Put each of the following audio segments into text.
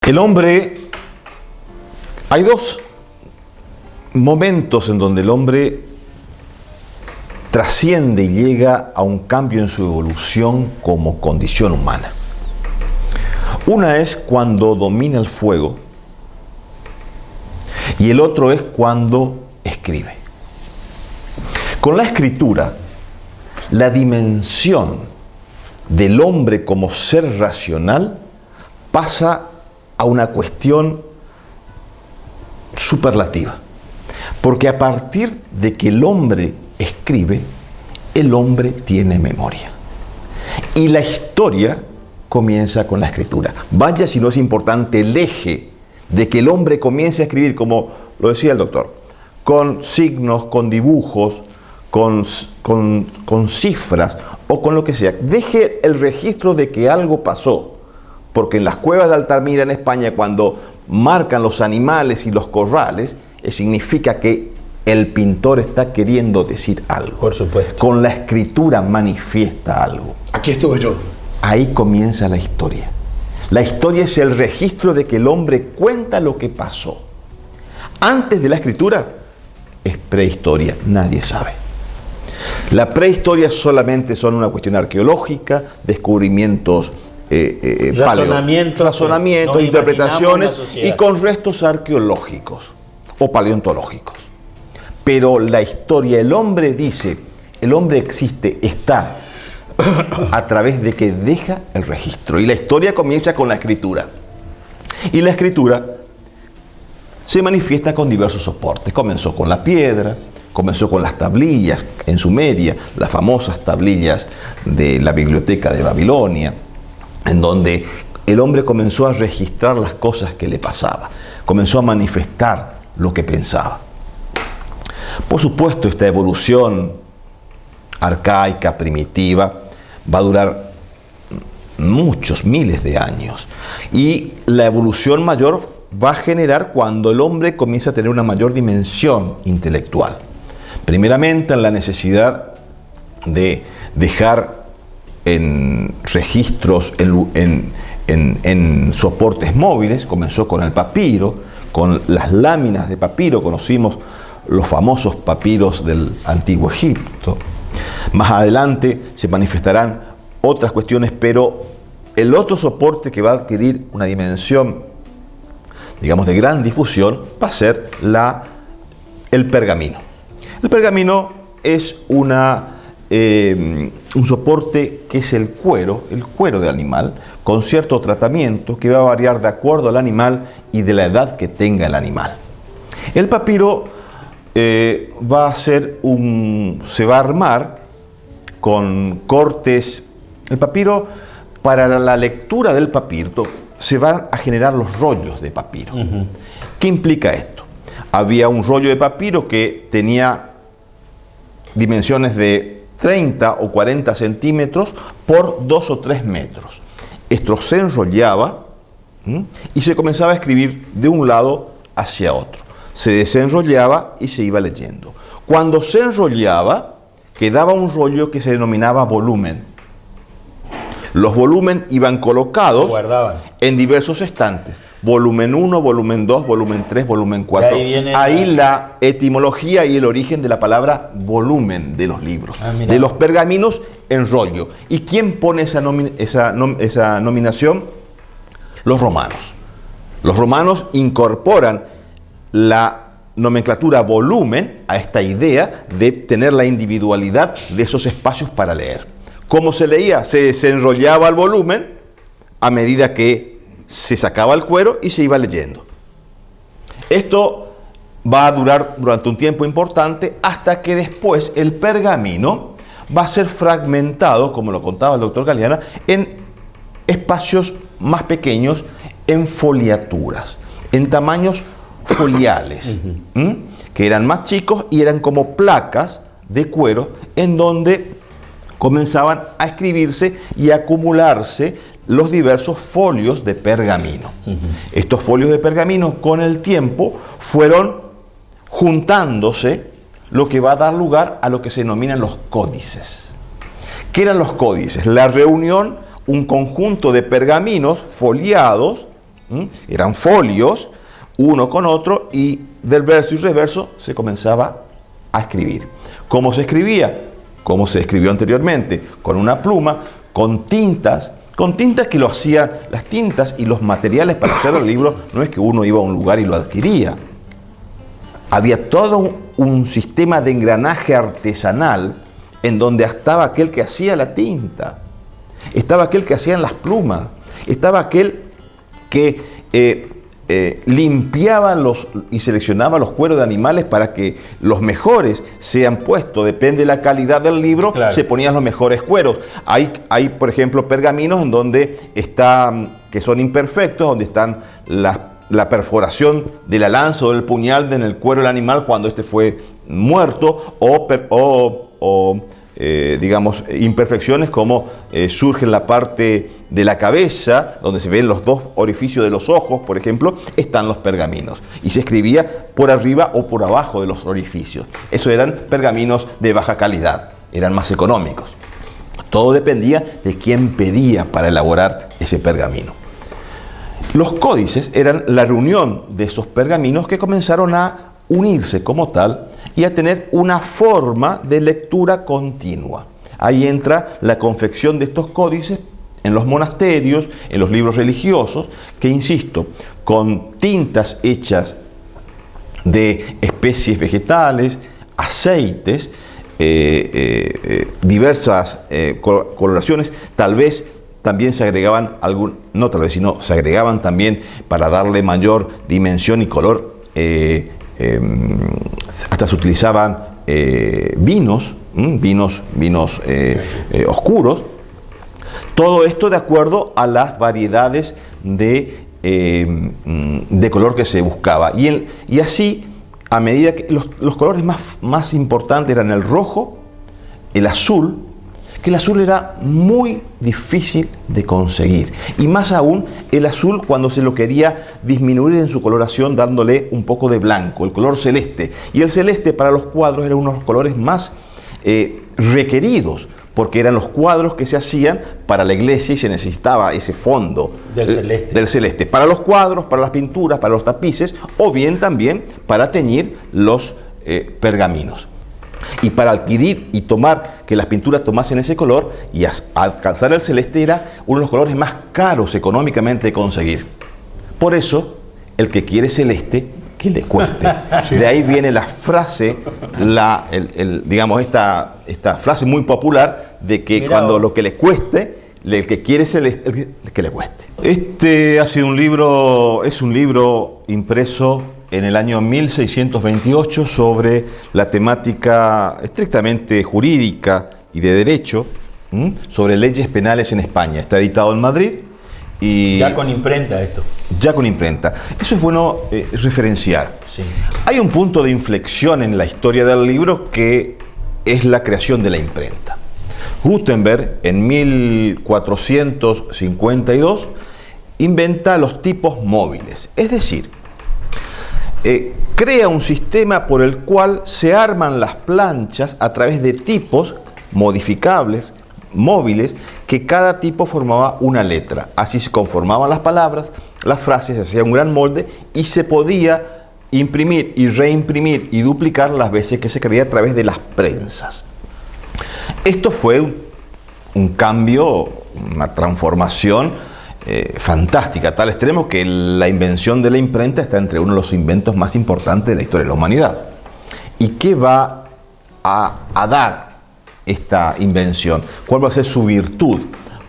El hombre, hay dos momentos en donde el hombre trasciende y llega a un cambio en su evolución como condición humana. Una es cuando domina el fuego y el otro es cuando escribe. Con la escritura, la dimensión del hombre como ser racional pasa a una cuestión superlativa. Porque a partir de que el hombre escribe, el hombre tiene memoria. Y la historia comienza con la escritura. Vaya si no es importante el eje de que el hombre comience a escribir, como lo decía el doctor, con signos, con dibujos, con cifras o con lo que sea. Deje el registro de que algo pasó. Porque en las cuevas de Altamira, en España, cuando marcan los animales y los corrales, significa que el pintor está queriendo decir algo. Por supuesto. Con la escritura manifiesta algo. Aquí estuve yo. Ahí comienza la historia. La historia es el registro de que el hombre cuenta lo que pasó. Antes de la escritura es prehistoria, nadie sabe. La prehistoria solamente son una cuestión arqueológica, descubrimientos, razonamientos, interpretaciones y con restos arqueológicos o paleontológicos. Pero la historia, el hombre dice, el hombre existe, está a través de que deja el registro. Y la historia comienza con la escritura. Y la escritura se manifiesta con diversos soportes. Comenzó con la piedra, comenzó con las tablillas en Sumeria, las famosas tablillas de la biblioteca de Babilonia, en donde el hombre comenzó a registrar las cosas que le pasaba, comenzó a manifestar lo que pensaba. Por supuesto, esta evolución arcaica, primitiva, va a durar muchos miles de años. Y la evolución mayor va a generar cuando el hombre comienza a tener una mayor dimensión intelectual. Primeramente, en la necesidad de dejar en registros, en soportes móviles. Comenzó con el papiro, con las láminas de papiro. Conocimos los famosos papiros del Antiguo Egipto. Más adelante se manifestarán otras cuestiones, pero el otro soporte que va a adquirir una dimensión, digamos, de gran difusión, va a ser el pergamino. El pergamino es un soporte que es el cuero del animal, con cierto tratamiento que va a variar de acuerdo al animal y de la edad que tenga el animal. El papiro va a ser se va a armar con cortes. El papiro, para la lectura del papiro, se van a generar los rollos de papiro. ¿Qué implica esto? Había un rollo de papiro que tenía dimensiones de 30 o 40 centímetros por 2 o 3 metros. Esto se enrollaba y se comenzaba a escribir de un lado hacia otro. Se desenrollaba y se iba leyendo. Cuando se enrollaba, quedaba un rollo que se denominaba volumen. Los volúmenes iban colocados en diversos estantes. Volumen 1, volumen 2, volumen 3, volumen 4. Ahí la etimología y el origen de la palabra volumen de los libros. De los pergaminos en rollo. ¿Y quién pone esa nominación? Los romanos. Los romanos incorporan la nomenclatura volumen a esta idea de tener la individualidad de esos espacios para leer. ¿Cómo se leía? Se desenrollaba el volumen a medida que se sacaba el cuero y se iba leyendo. Esto va a durar durante un tiempo importante hasta que después el pergamino va a ser fragmentado, como lo contaba el doctor Galeana, en espacios más pequeños, en foliaturas, en tamaños foliales, que eran más chicos y eran como placas de cuero en donde comenzaban a escribirse y a acumularse los diversos folios de pergamino. Estos folios de pergamino con el tiempo fueron juntándose, lo que va a dar lugar a lo que se denominan los códices. ¿Qué eran los códices? La reunión, un conjunto de pergaminos foliados Eran folios, uno con otro, y del verso y reverso se comenzaba a escribir. ¿Cómo se escribía? Como se escribió anteriormente, con una pluma, con tintas que lo hacían. Las tintas y los materiales para hacer el libro no es que uno iba a un lugar y lo adquiría. Había todo un sistema de engranaje artesanal en donde estaba aquel que hacía la tinta, estaba aquel que hacía las plumas, estaba aquel que limpiaba y seleccionaba los cueros de animales para que los mejores sean puestos. Depende de la calidad del libro, claro, se ponían los mejores cueros. Hay, por ejemplo, pergaminos en donde que son imperfectos, donde están la perforación de la lanza o del puñal en el cuero del animal cuando este fue muerto, digamos, imperfecciones como surge en la parte de la cabeza, donde se ven los dos orificios de los ojos, por ejemplo, están los pergaminos. Y se escribía por arriba o por abajo de los orificios. Esos eran pergaminos de baja calidad, eran más económicos. Todo dependía de quién pedía para elaborar ese pergamino. Los códices eran la reunión de esos pergaminos que comenzaron a unirse como tal y a tener una forma de lectura continua. Ahí entra la confección de estos códices en los monasterios, en los libros religiosos, que, insisto, con tintas hechas de especies vegetales, aceites, diversas coloraciones, tal vez también se agregaban se agregaban también para darle mayor dimensión y color. Hasta se utilizaban vinos oscuros. Todo esto de acuerdo a las variedades de color que se buscaba. Y así, a medida que los colores más importantes eran el rojo, el azul, que el azul era muy difícil de conseguir. Y más aún el azul cuando se lo quería disminuir en su coloración dándole un poco de blanco, el color celeste. Y el celeste para los cuadros era uno de los colores más requeridos, porque eran los cuadros que se hacían para la iglesia y se necesitaba ese fondo del celeste. Para los cuadros, para las pinturas, para los tapices, o bien también para teñir los pergaminos. Y para adquirir y que las pinturas tomasen ese color y alcanzar el celeste era uno de los colores más caros económicamente de conseguir. Por eso, el que quiere celeste, que le cueste. Sí. De ahí viene la frase, digamos, esta frase muy popular de que cuando lo que le cueste, el que quiere celeste, el que le cueste. Este es un libro impreso en el año 1628 sobre la temática estrictamente jurídica y de derecho, sobre leyes penales en España. Está editado en Madrid. Y ya con imprenta esto. Ya con imprenta. Eso es bueno referenciar. Sí. Hay un punto de inflexión en la historia del libro que es la creación de la imprenta. Gutenberg, en 1452, inventa los tipos móviles. Es decir, crea un sistema por el cual se arman las planchas a través de tipos modificables, móviles, que cada tipo formaba una letra. Así se conformaban las palabras, las frases, se hacía un gran molde y se podía imprimir y reimprimir y duplicar las veces que se quería a través de las prensas. Esto fue un cambio, una transformación fantástica, a tal extremo que la invención de la imprenta está entre uno de los inventos más importantes de la historia de la humanidad. ¿Y qué va a dar esta invención? ¿Cuál va a ser su virtud?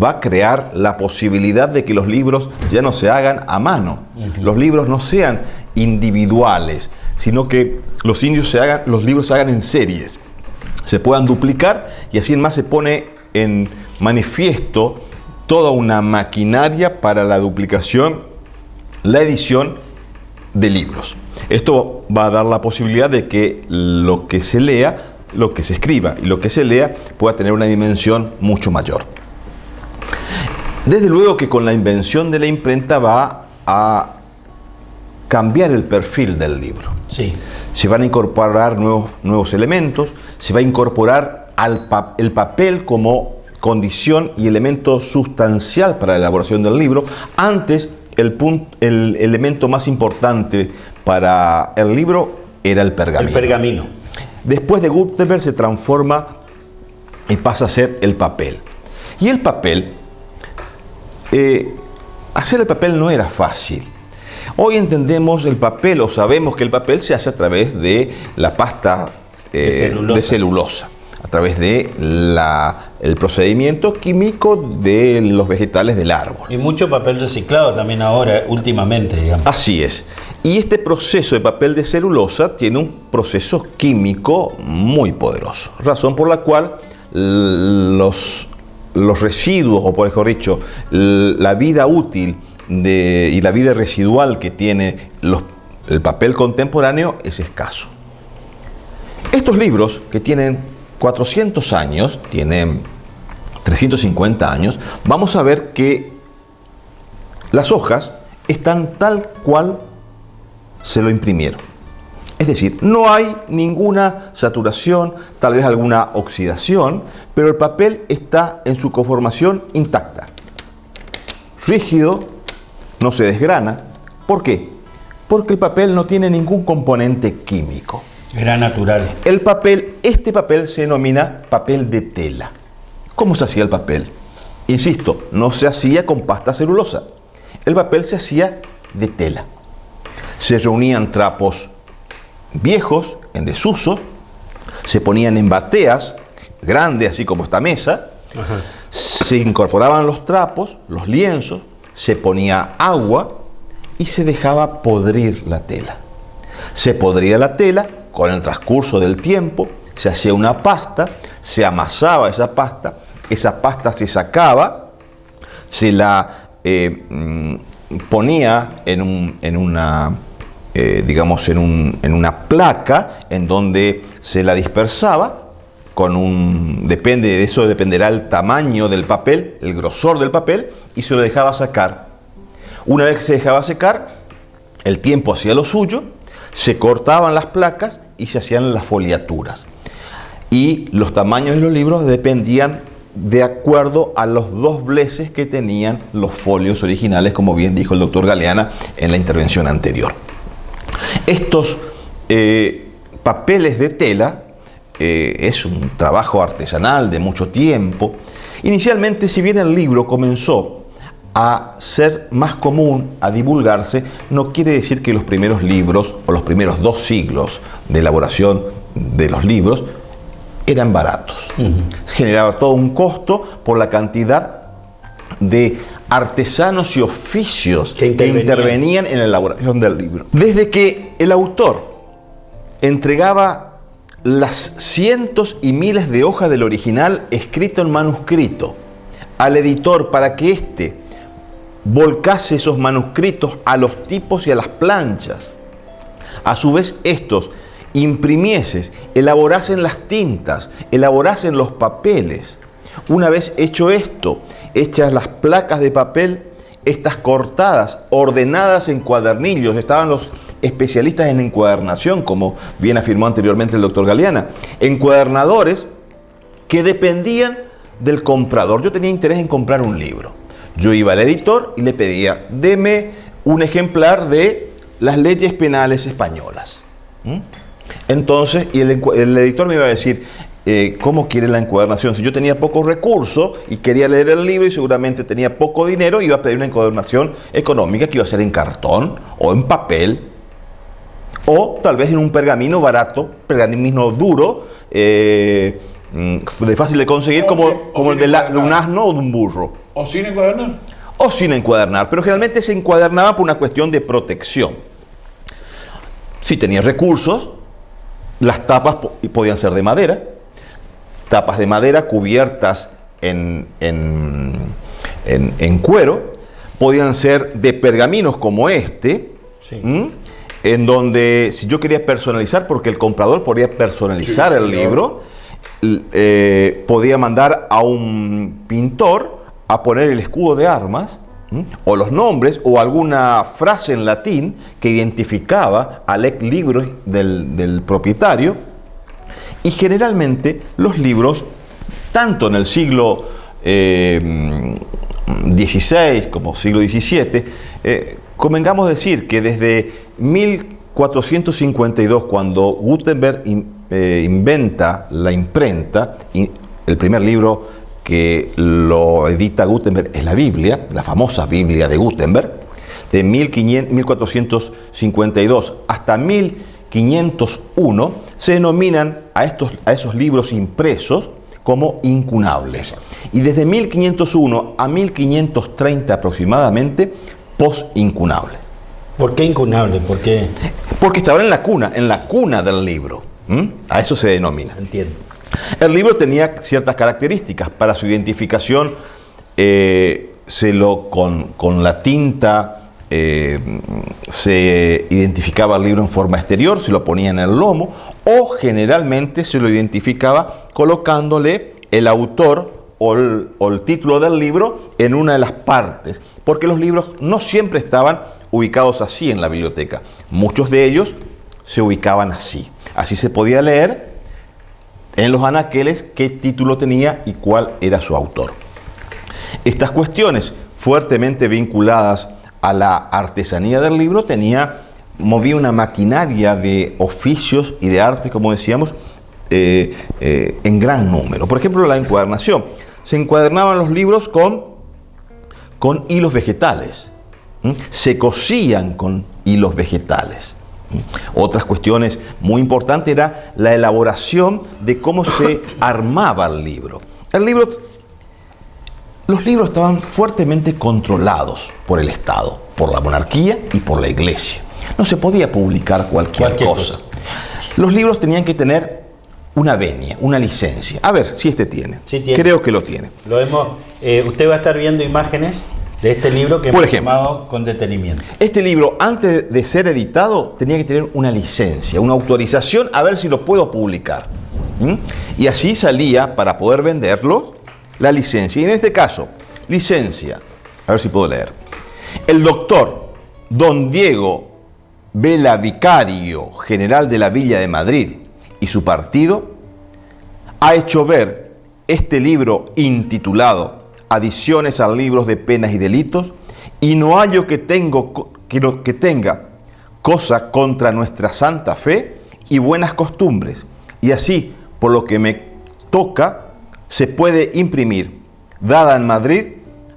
Va a crear la posibilidad de que los libros ya no se hagan a mano. Los libros no sean individuales, sino que los libros se hagan en series, se puedan duplicar, y así en más se pone en manifiesto toda una maquinaria para la duplicación, la edición de libros. Esto va a dar la posibilidad de que lo que se lea, lo que se escriba y lo que se lea pueda tener una dimensión mucho mayor. Desde luego que con la invención de la imprenta va a cambiar el perfil del libro. Sí. Se van a incorporar nuevos elementos, se va a incorporar el papel como condición y elemento sustancial para la elaboración del libro. Antes el elemento más importante para el libro era el pergamino. El pergamino. Después de Gutenberg se transforma y pasa a ser el papel. Y el papel, hacer el papel no era fácil. Hoy entendemos el papel o sabemos que el papel se hace a través de la pasta de celulosa, a través de el procedimiento químico de los vegetales del árbol. Y mucho papel reciclado también ahora, últimamente, digamos. Así es. Y este proceso de papel de celulosa tiene un proceso químico muy poderoso, razón por la cual los residuos, o por mejor dicho, la vida útil y la vida residual que tiene el papel contemporáneo es escaso. Estos libros, que tienen 400 años, tienen 350 años, vamos a ver que las hojas están tal cual se lo imprimieron. Es decir, no hay ninguna saturación, tal vez alguna oxidación, pero el papel está en su conformación intacta. Rígido, no se desgrana. ¿Por qué? Porque el papel no tiene ningún componente químico. Era natural. Este papel se denomina papel de tela. ¿Cómo se hacía el papel? Insisto, no se hacía con pasta celulosa. El papel se hacía de tela. Se reunían trapos viejos, en desuso, se ponían en bateas grandes, así como esta mesa. Ajá. Se incorporaban los trapos, los lienzos, se ponía agua y se dejaba podrir la tela. Se podría la tela, con el transcurso del tiempo, se hacía una pasta, se amasaba esa pasta se sacaba, se la ponía en una placa en donde se la dispersaba dependerá el tamaño del papel, el grosor del papel, y se lo dejaba secar. Una vez que se dejaba secar, el tiempo hacía lo suyo, se cortaban las placas y se hacían las foliaturas. Y los tamaños de los libros dependían de acuerdo a los dobleces que tenían los folios originales, como bien dijo el doctor Galeana en la intervención anterior. Estos papeles de tela es un trabajo artesanal de mucho tiempo. Inicialmente, si bien el libro comenzó a ser más común, a divulgarse, no quiere decir que los primeros libros o los primeros 2 siglos de elaboración de los libros eran baratos. Generaba todo un costo por la cantidad de artesanos y oficios que intervenían en la elaboración del libro. Desde que el autor entregaba las cientos y miles de hojas del original escrito en manuscrito al editor para que éste volcase esos manuscritos a los tipos y a las planchas, a su vez estos imprimiesen, elaborasen las tintas, elaborasen los papeles. Una vez hecho esto, hechas las placas de papel, estas cortadas, ordenadas en cuadernillos, estaban los especialistas en encuadernación, como bien afirmó anteriormente el doctor Galeana, encuadernadores que dependían del comprador. Yo tenía interés en comprar un libro. Yo iba al editor y le pedía, deme un ejemplar de las leyes penales españolas. Entonces, y el editor me iba a decir, ¿cómo quiere la encuadernación? Si yo tenía pocos recursos y quería leer el libro y seguramente tenía poco dinero, iba a pedir una encuadernación económica que iba a ser en cartón o en papel o tal vez en un pergamino barato, pergamino duro, de fácil de conseguir, como el de un asno o de un burro. ¿O sin encuadernar? O sin encuadernar, pero generalmente se encuadernaba por una cuestión de protección. Si tenías recursos, las tapas podían ser de madera, tapas de madera cubiertas en cuero, podían ser de pergaminos como este, sí. En donde si yo quería personalizar, porque el comprador podía personalizar el libro, podía mandar a un pintor a poner el escudo de armas, o los nombres, o alguna frase en latín que identificaba al ex libris del propietario. Y generalmente los libros, tanto en el siglo XVI como siglo XVII, Convengamos decir que desde 1452, cuando Gutenberg inventa la imprenta, el primer libro que lo edita Gutenberg es la Biblia, la famosa Biblia de Gutenberg, de 1452 hasta 1501, se denominan a esos libros impresos como incunables. Y desde 1501 a 1530 aproximadamente, post-incunables. ¿Por qué incunable? ¿Por qué? Porque estaban en la cuna del libro. A eso se denomina. Entiendo. El libro tenía ciertas características. Para su identificación, con la tinta se identificaba el libro en forma exterior, se lo ponía en el lomo, o generalmente se lo identificaba colocándole el autor o el título del libro en una de las partes, porque los libros no siempre estaban ubicados así en la biblioteca. Muchos de ellos se ubicaban así. Así se podía leer en los anaqueles qué título tenía y cuál era su autor. Estas cuestiones, fuertemente vinculadas a la artesanía del libro, movía una maquinaria de oficios y de arte, como decíamos, en gran número. Por ejemplo, la encuadernación. Se encuadernaban los libros con hilos vegetales. Se cosían con hilos vegetales. Otras cuestiones muy importantes era la elaboración de cómo se armaba el libro. Los libros estaban fuertemente controlados por el Estado, por la monarquía y por la Iglesia. No se podía publicar cualquier cosa. Los libros tenían que tener una venia, una licencia. A ver si tiene. Sí, tiene. Creo que lo tiene. Usted va a estar viendo imágenes de este libro que hemos tomado con detenimiento. Este libro, antes de ser editado, tenía que tener una licencia, una autorización, a ver si lo puedo publicar. Y así salía, para poder venderlo, la licencia. Y en este caso, licencia, a ver si puedo leer. El doctor Don Diego Vela, vicario general de la Villa de Madrid, y su partido, ha hecho ver este libro intitulado Adiciones a libros de penas y delitos, y no hallo que tenga cosa contra nuestra santa fe y buenas costumbres, y así, por lo que me toca, se puede imprimir, dada en Madrid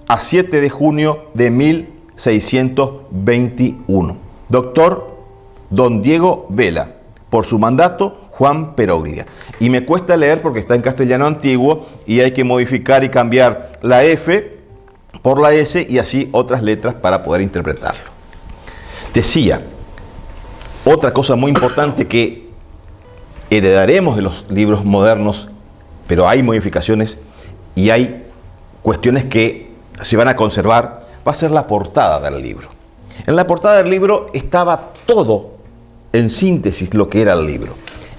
a 7 de junio de 1621. Doctor Don Diego Vela, por su mandato, Juan Peroglia. Y me cuesta leer porque está en castellano antiguo y hay que modificar y cambiar la F por la S y así otras letras para poder interpretarlo. Decía, otra cosa muy importante que heredaremos de los libros modernos, pero hay modificaciones y hay cuestiones que se van a conservar, va a ser la portada del libro. En la portada del libro estaba todo en síntesis lo que era el libro.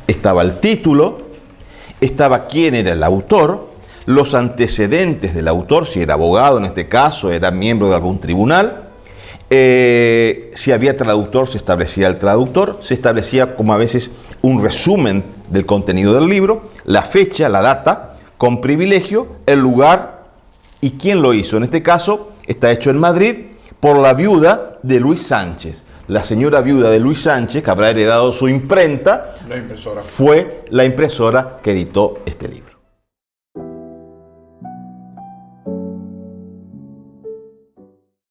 Estaba el título, estaba quién era el autor, los antecedentes del autor, si era abogado en este caso, era miembro de algún tribunal, si había traductor, se establecía el traductor, se establecía como a veces un resumen del contenido del libro, la fecha, la data, con privilegio, el lugar y quién lo hizo. En este caso está hecho en Madrid por la viuda de Luis Sánchez. La señora viuda de Luis Sánchez, que habrá heredado su imprenta, fue la impresora que editó este libro.